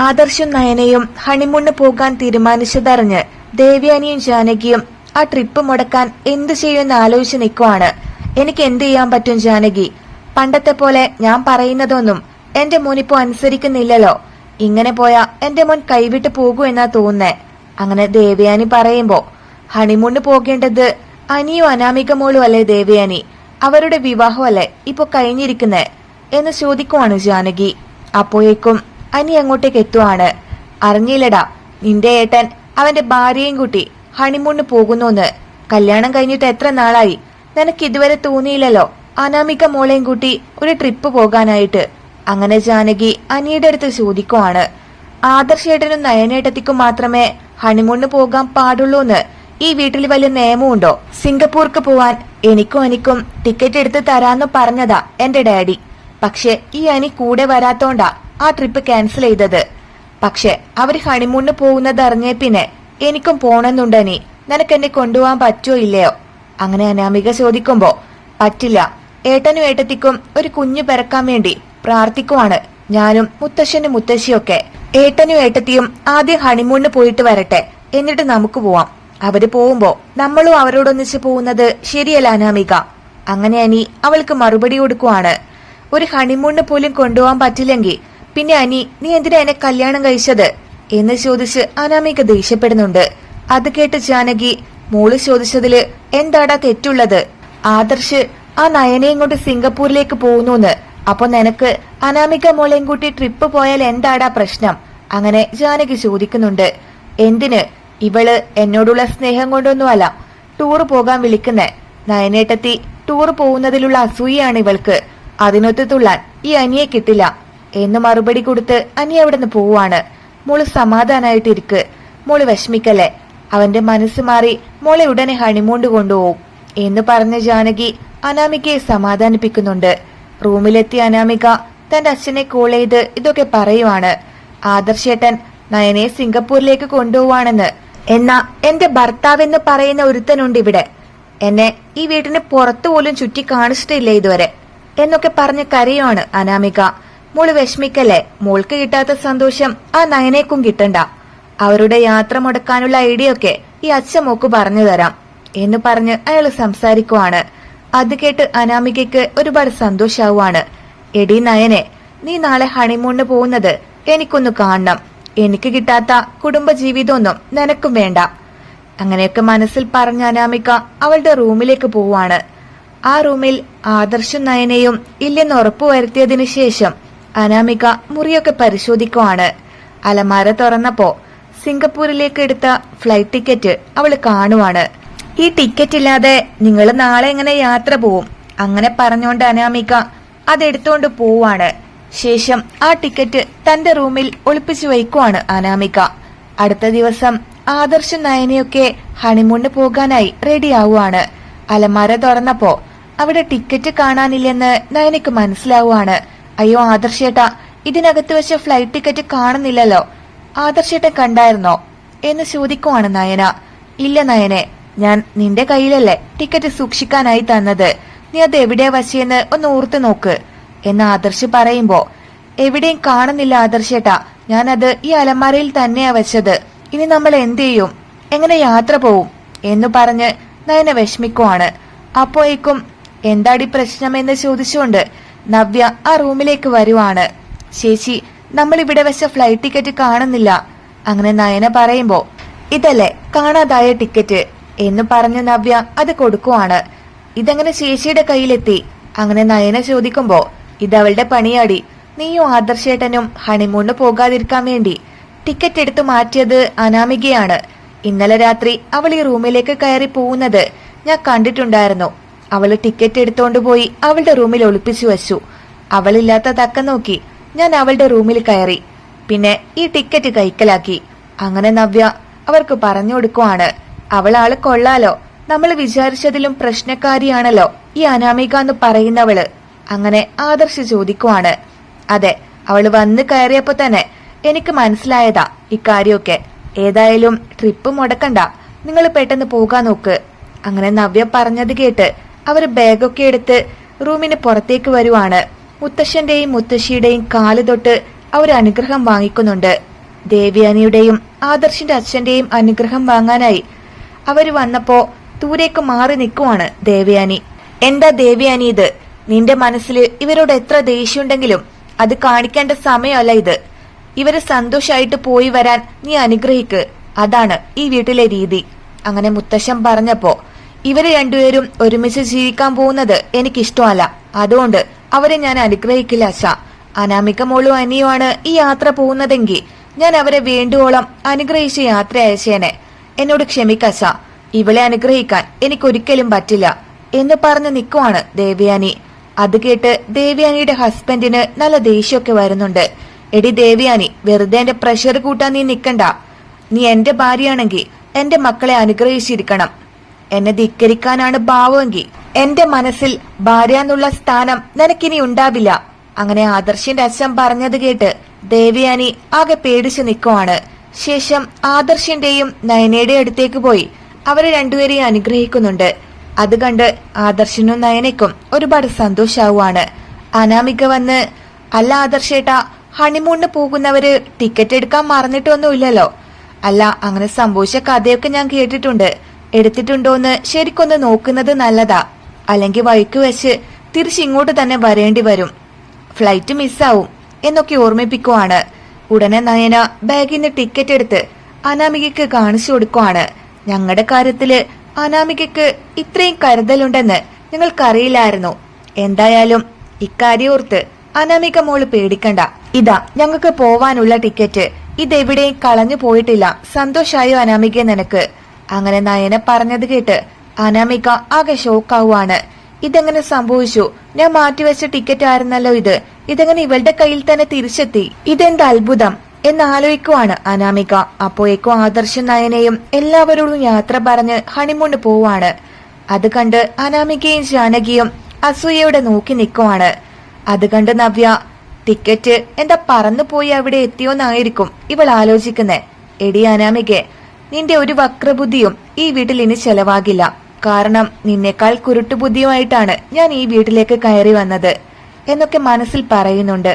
ആദർശും നയനയും ഹണിമൂണിന് പോകാൻ തീരുമാനിച്ചതറിഞ്ഞ് ദേവയാനിയും ജാനകിയും ആ ട്രിപ്പ് മുടക്കാൻ എന്തു ചെയ്യുമെന്ന് ആലോചിച്ച് നിൽക്കുവാണ്. എനിക്ക് എന്ത് ചെയ്യാൻ പറ്റും ജാനകി? പണ്ടത്തെ പോലെ ഞാൻ പറയുന്നതൊന്നും എന്റെ മോനിപ്പോ അനുസരിക്കുന്നില്ലല്ലോ. ഇങ്ങനെ പോയാ എന്റെ മോൻ കൈവിട്ട് പോകൂ എന്നാ തോന്നുന്നേ. അങ്ങനെ ദേവയാനി പറയുമ്പോ, ഹണിമൂണിന് പോകേണ്ടത് അനിയും അനാമിക മോളും അല്ലേ ദേവയാനി? അവരുടെ വിവാഹമല്ലേ ഇപ്പൊ കഴിഞ്ഞിരിക്കുന്നേ എന്ന് ചോദിക്കുവാണ് ജാനകി. അപ്പോഴേക്കും അനി അങ്ങോട്ടേക്ക് എത്തുവാണ്. അറിഞ്ഞില്ലടാ, നിന്റെ ഏട്ടൻ അവന്റെ ഭാര്യയും കൂട്ടി ഹണിമൂണിന് പോകുന്നോന്ന്. കല്യാണം കഴിഞ്ഞിട്ട് എത്ര നാളായി? നിനക്ക് ഇതുവരെ തോന്നിയില്ലല്ലോ അനാമിക മോളെയും കൂട്ടി ഒരു ട്രിപ്പ് പോകാനായിട്ട്? അങ്ങനെ ജാനകി അനിയുടെ അടുത്ത് ചോദിക്കുവാണ്. ആദർശേട്ടനും നയനേട്ടത്തിക്കും മാത്രമേ ഹണിമൂണിന് പോകാൻ പാടുള്ളൂന്ന് ഈ വീട്ടിൽ വലിയ നിയമമുണ്ടോ? സിംഗപ്പൂർക്ക് പോവാൻ എനിക്കും അനിക്കും ടിക്കറ്റ് എടുത്ത് തരാന്ന് പറഞ്ഞതാ എന്റെ ഡാഡി. പക്ഷെ ഈ അനി കൂടെ വരാത്തോണ്ടാ ആ ട്രിപ്പ് ക്യാൻസൽ ചെയ്തത്. പക്ഷെ അവര് ഹണിമൂണിന് പോകുന്നത് അറിഞ്ഞേ പിന്നെ എനിക്കും പോണെന്നുണ്ടനി. നിനക്ക് എന്നെ കൊണ്ടുപോകാൻ പറ്റുമോ ഇല്ലയോ? അങ്ങനെ അനാമിക ചോദിക്കുമ്പോ, പറ്റില്ല, ഏട്ടനും ഏട്ടത്തിക്കും ഒരു കുഞ്ഞു പിറക്കാൻ വേണ്ടി പ്രാർത്ഥിക്കുവാണ് ഞാനും മുത്തശ്ശനും മുത്തശ്ശിയൊക്കെ. ഏട്ടനും ഏട്ടത്തിയും ആദ്യം ഹണിമൂണിന് പോയിട്ട് വരട്ടെ, എന്നിട്ട് നമുക്ക് പോവാം. അവര് പോകുമ്പോ നമ്മളും അവരോടൊന്നിച്ച് പോകുന്നത് ശരിയല്ല അനാമിക. അങ്ങനെ അനി അവൾക്ക് മറുപടി കൊടുക്കുവാണ്. ഒരു ഹണിമൂണിന് പോലും കൊണ്ടുപോകാൻ പറ്റില്ലെങ്കിൽ പിന്നെ അനി നീ എന്തിനാ എന്നെ കല്യാണം കഴിച്ചത് എന്ന് ചോദിച്ച് അനാമിക ദേഷ്യപ്പെടുന്നുണ്ട്. അത് കേട്ട് ജാനകി, മോള് ചോദിച്ചതില് എന്താടാ തെറ്റുള്ളത്? ആദർശ് ആ നയനയും കൊണ്ട് സിംഗപ്പൂരിലേക്ക് പോകുന്നു. അപ്പൊ നിനക്ക് അനാമിക മോളെയും കൂട്ടി ട്രിപ്പ് പോയാൽ എന്താടാ പ്രശ്നം? അങ്ങനെ ജാനകി ചോദിക്കുന്നുണ്ട്. എന്തിന്? ഇവള് എന്നോടുള്ള സ്നേഹം കൊണ്ടൊന്നുമല്ല ടൂറ് പോകാൻ വിളിക്കുന്നേ. നയനേട്ടത്തി ടൂറ് പോകുന്നതിലുള്ള അസൂയാണ് ഇവൾക്ക്. അതിനൊത്തു തുള്ളാൻ ഈ അനിയെ കിട്ടില്ല എന്ന് മറുപടി കൊടുത്ത് അനി അവിടെ നിന്ന് പോവാണ്. മോള് സമാധാനായിട്ടിരിക്ക്, മോള് വിഷമിക്കല്ലേ, അവന്റെ മനസ്സ് മാറി മോളെ ഉടനെ ഹണിമൂണ്ട് കൊണ്ടുപോകും എന്ന് പറഞ്ഞ ജാനകി അനാമികയെ സമാധാനിപ്പിക്കുന്നുണ്ട്. റൂമിലെത്തിയ അനാമിക തന്റെ അച്ഛനെ കോൾ ചെയ്ത് ഇതൊക്കെ പറയുവാണ്. ആദർശേട്ടൻ നയനെ സിംഗപ്പൂരിലേക്ക് കൊണ്ടുപോവാണെന്ന്. എന്നാ എന്റെ ഭർത്താവെന്ന് പറയുന്ന ഒരുത്തനുണ്ട് ഇവിടെ. എന്നെ ഈ വീട്ടിന് പുറത്തു പോലും ചുറ്റി കാണിച്ചിട്ടില്ല ഇതുവരെ എന്നൊക്കെ പറഞ്ഞ് കരയുവാണ് അനാമിക. മോള് വിഷമിക്കല്ലേ, മോൾക്ക് കിട്ടാത്ത സന്തോഷം ആ നയനേക്കും കിട്ടണ്ട. അവരുടെ യാത്ര മുടക്കാനുള്ള ഐഡിയ ഒക്കെ ഈ അച്ഛൻ മോക്ക് പറഞ്ഞു തരാം എന്ന് പറഞ്ഞ് അയാൾ സംസാരിക്കുവാണ്. അത് കേട്ട് അനാമികയ്ക്ക് ഒരുപാട് സന്തോഷാവുകയാണ്. എടി നയനെ, നീ നാളെ ഹണിമൂണിന് പോകുന്നത് എനിക്കൊന്ന് കാണണം. എനിക്ക് കിട്ടാത്ത കുടുംബജീവിതമൊന്നും നിനക്കും വേണ്ട. അങ്ങനെയൊക്കെ മനസ്സിൽ പറഞ്ഞ അനാമിക അവളുടെ റൂമിലേക്ക് പോവാണ്. ആ റൂമിൽ ആദർശും നയനയും ഇല്ലെന്ന് ഉറപ്പുവരുത്തിയതിനു ശേഷം അനാമിക മുറിയൊക്കെ പരിശോധിക്കുവാണ്. അലമാര തുറന്നപ്പോ സിംഗപ്പൂരിലേക്ക് എടുത്ത ഫ്ലൈറ്റ് ടിക്കറ്റ് അവള് കാണുവാണ്. ഈ ടിക്കറ്റ് ഇല്ലാതെ നിങ്ങൾ നാളെ എങ്ങനെ യാത്ര പോവും? അങ്ങനെ പറഞ്ഞോണ്ട് അനാമിക അതെടുത്തോണ്ട് പോവാണ്. ശേഷം ആ ടിക്കറ്റ് തന്റെ റൂമിൽ ഒളിപ്പിച്ചു വയ്ക്കുവാണ് അനാമിക. അടുത്ത ദിവസം ആദർശും നയനയൊക്കെ ഹണിമൂണിന് പോകാനായി റെഡി ആവുകയാണ്. അലമാര തുറന്നപ്പോ അവിടെ ടിക്കറ്റ് കാണാനില്ലെന്ന് നയനയ്ക്ക് മനസ്സിലാവുകയാണ്. അയ്യോ ആദർശേട്ടാ, ഇതിനകത്ത് വെച്ച ഫ്ലൈറ്റ് ടിക്കറ്റ് കാണുന്നില്ലല്ലോ. ആദർശേട്ടൻ കണ്ടായിരുന്നോ എന്ന് ചോദിക്കുവാണ് നയന. ഇല്ല നയനെ, ഞാൻ നിന്റെ കയ്യിലല്ലേ ടിക്കറ്റ് സൂക്ഷിക്കാനായി തന്നത്. നീ അത് എവിടെയാ വച്ചെന്ന് ഒന്ന് ഓർത്തു നോക്ക് എന്ന് ആദർശ് പറയുമ്പോ, എവിടെയും കാണുന്നില്ല ആദർശേട്ടാ, ഞാനത് ഈ അലമാരയിൽ തന്നെയാ വെച്ചത്. ഇനി നമ്മൾ എന്ത് ചെയ്യും? എങ്ങനെ യാത്ര പോവും എന്ന് പറഞ്ഞ് നയന വിഷമിക്കുവാണ്. അപ്പോഴേക്കും എന്താടി പ്രശ്നം എന്ന് ചോദിച്ചുകൊണ്ട് നവ്യ ആ റൂമിലേക്ക് വരുവാണ്. ചേച്ചി, നമ്മൾ ഇവിടെ വെച്ച ഫ്ലൈറ്റ് ടിക്കറ്റ് കാണുന്നില്ല. അങ്ങനെ നയന പറയുമ്പോ, ഇതല്ലേ കാണാതായ ടിക്കറ്റ് എന്ന് പറഞ്ഞ് നവ്യ അത് കൊടുക്കുവാണ്. ഇതെങ്ങനെ ചേച്ചിയുടെ കയ്യിലെത്തി? അങ്ങനെ നയന ചോദിക്കുമ്പോ, ഇതവളുടെ പണിയാടി. നീയും ആദർശേട്ടനും ഹണിമൂണിന് പോകാതിരിക്കാൻ വേണ്ടി ടിക്കറ്റ് എടുത്തു മാറ്റിയത് അനാമികയാണ്. ഇന്നലെ രാത്രി അവൾ ഈ റൂമിലേക്ക് കയറി പോകുന്നത് ഞാൻ കണ്ടിട്ടുണ്ടായിരുന്നു. അവള് ടിക്കറ്റ് എടുത്തോണ്ട് പോയി അവളുടെ റൂമിൽ ഒളിപ്പിച്ചു വച്ചു. അവളില്ലാത്ത തക്ക നോക്കി ഞാൻ അവളുടെ റൂമിൽ കയറി, പിന്നെ ഈ ടിക്കറ്റ് കൈക്കലാക്കി. അങ്ങനെ നവ്യ അവർക്ക് പറഞ്ഞു കൊടുക്കുവാണ്. അവളാള് കൊള്ളാലോ, നമ്മൾ വിചാരിച്ചതിലും പ്രശ്നക്കാരിയാണല്ലോ ഈ അനാമിക എന്ന് പറയുന്നവള്. അങ്ങനെ ആദർശ് ചോദിക്കുവാണ്. അതെ, അവള് വന്ന് കയറിയപ്പോ തന്നെ എനിക്ക് മനസ്സിലായതാ ഇക്കാര്യമൊക്കെ. ഏതായാലും ട്രിപ്പ് മുടക്കണ്ട, നിങ്ങൾ പെട്ടെന്ന് പോകാൻ നോക്ക്. അങ്ങനെ നവ്യ പറഞ്ഞത് കേട്ട് അവര് ബാഗൊക്കെ എടുത്ത് റൂമിന് പുറത്തേക്ക് വരുവാണ്. മുത്തശ്ശന്റെയും മുത്തശ്ശിയുടെയും കാല് തൊട്ട് അവർ അനുഗ്രഹം വാങ്ങിക്കുന്നുണ്ട്. ദേവയാനിയുടെയും ആദർശിന്റെ അച്ഛന്റെയും അനുഗ്രഹം വാങ്ങാനായി അവര് വന്നപ്പോ ദൂരേക്ക് മാറി നിൽക്കുവാണ് ദേവയാനി. എന്താ ദേവയാനി ഇത്? നിന്റെ മനസ്സിൽ ഇവരോട് എത്ര ദേഷ്യമുണ്ടെങ്കിലും അത് കാണിക്കേണ്ട സമയമല്ല ഇത്. ഇവര് സന്തോഷായിട്ട് പോയി വരാൻ നീ അനുഗ്രഹിക്ക്. അതാണ് ഈ വീട്ടിലെ രീതി. അങ്ങനെ മുത്തശ്ശൻ പറഞ്ഞപ്പോ ഇവര് രണ്ടുപേരും ഒരുമിച്ച് ജീവിക്കാൻ പോകുന്നത് എനിക്കിഷ്ടമല്ല. അതുകൊണ്ട് അവരെ ഞാൻ അനുഗ്രഹിക്കില്ല അച്ഛ. അനാമിക മോളും അനിയുമാണ് ഈ യാത്ര പോകുന്നതെങ്കിൽ ഞാൻ അവരെ വേണ്ടുവോളം അനുഗ്രഹിച്ച് യാത്ര അയച്ചേനെ. എന്നോട് ക്ഷമിക്കച്ച. ഇവളെ അനുഗ്രഹിക്കാൻ എനിക്കൊരിക്കലും പറ്റില്ല എന്ന് പറഞ്ഞു നിൽക്കുവാണ് ദേവയാനി. അത് കേട്ട് ദേവയാനിയുടെ ഹസ്ബൻഡിന് നല്ല ദേഷ്യമൊക്കെ വരുന്നുണ്ട്. എടി ദേവയാനി, വെറുതെ എന്റെ പ്രഷർ കൂട്ടാൻ നീ നിക്കണ്ട. നീ എന്റെ ഭാര്യയാണെങ്കിൽ എന്റെ മക്കളെ അനുഗ്രഹിച്ചിരിക്കണം. എന്നെ ധിക്കരിക്കാനാണ് ഭാവമെങ്കിൽ എന്റെ മനസ്സിൽ ഭാര്യ എന്നുള്ള സ്ഥാനം നിനക്കിനി ഉണ്ടാവില്ല. അങ്ങനെ ആദർശിന്റെ അച്ഛൻ പറഞ്ഞത് കേട്ട് ദേവയാനി ആകെ പേടിച്ചു നിൽക്കുവാണ്. ശേഷം ആദർശിന്റെയും നയനയുടെയും അടുത്തേക്ക് പോയി അവരെ രണ്ടുപേരെയും അനുഗ്രഹിക്കുന്നുണ്ട്. അത് കണ്ട് ആദർശിനും നയനയ്ക്കും ഒരുപാട് സന്തോഷാവുകയാണ്. അനാമിക വന്ന്, അല്ല ആദർശേട്ടാ, ഹണിമൂണിന് പോകുന്നവര് ടിക്കറ്റ് എടുക്കാൻ മറന്നിട്ടൊന്നുമില്ലല്ലോ? അല്ല, അങ്ങനെ സംഭവിച്ച കഥയൊക്കെ ഞാൻ കേട്ടിട്ടുണ്ട്. എടുത്തിട്ടുണ്ടോന്ന് ശരിക്കൊന്ന് നോക്കുന്നത് നല്ലതാ. അല്ലെങ്കിൽ വഴിക്ക് വെച്ച് തിരിച്ചിങ്ങോട്ട് തന്നെ വരേണ്ടി വരും, ഫ്ലൈറ്റ് മിസ്സാവും എന്നൊക്കെ ഓർമ്മിപ്പിക്കുവാണ്. ഉടനെ നയന ബാഗിൽ നിന്ന് ടിക്കറ്റ് എടുത്ത് അനാമികയ്ക്ക് കാണിച്ചു കൊടുക്കുവാണ്. ഞങ്ങളുടെ കാര്യത്തില് അനാമികയ്ക്ക് ഇത്രയും കരുതലുണ്ടെന്ന് ഞങ്ങൾക്കറിയില്ലായിരുന്നു. എന്തായാലും ഇക്കാര്യം ഓർത്ത് അനാമിക മോള് പേടിക്കണ്ട. ഇതാ ഞങ്ങൾക്ക് പോവാനുള്ള ടിക്കറ്റ്. ഇതെവിടെയും കളഞ്ഞു പോയിട്ടില്ല. സന്തോഷായോ അനാമിക നിനക്ക്? അങ്ങനെ നയന പറഞ്ഞത് കേട്ട് അനാമിക ആകെ ഷോക്കാവുകയാണ്. ഇതെങ്ങനെ സംഭവിച്ചു? ഞാൻ മാറ്റിവെച്ച ടിക്കറ്റ് ആയിരുന്നല്ലോ ഇത്. ഇതെങ്ങനെ ഇവളുടെ കയ്യിൽ തന്നെ തിരിച്ചെത്തി? ഇതെന്ത് അത്ഭുതം എന്നാലോചിക്കുവാണ് അനാമിക. അപ്പോഴേക്കും ആദർശ നയനയും എല്ലാവരോടും യാത്ര പറഞ്ഞ് ഹണിമൂണിന് പോവാണ്. അത് കണ്ട് അനാമികയും ജാനകിയും അസൂയയോടെ നോക്കി നിൽക്കുവാണ്. അത് കണ്ട് നവ്യ, ടിക്കറ്റ് എന്താ പറന്നു പോയി അവിടെ എത്തിയോന്നായിരിക്കും ഇവൾ ആലോചിക്കുന്നേ. എടി അനാമികെ, നിന്റെ ഒരു വക്രബുദ്ധിയും ഈ വീട്ടിൽ ഇനി ചെലവാകില്ല. കാരണം നിന്നേക്കാൾ കുരുട്ടുബുദ്ധിയുമായിട്ടാണ് ഞാൻ ഈ വീട്ടിലേക്ക് കയറി വന്നത് എന്നൊക്കെ മനസ്സിൽ പറയുന്നുണ്ട്.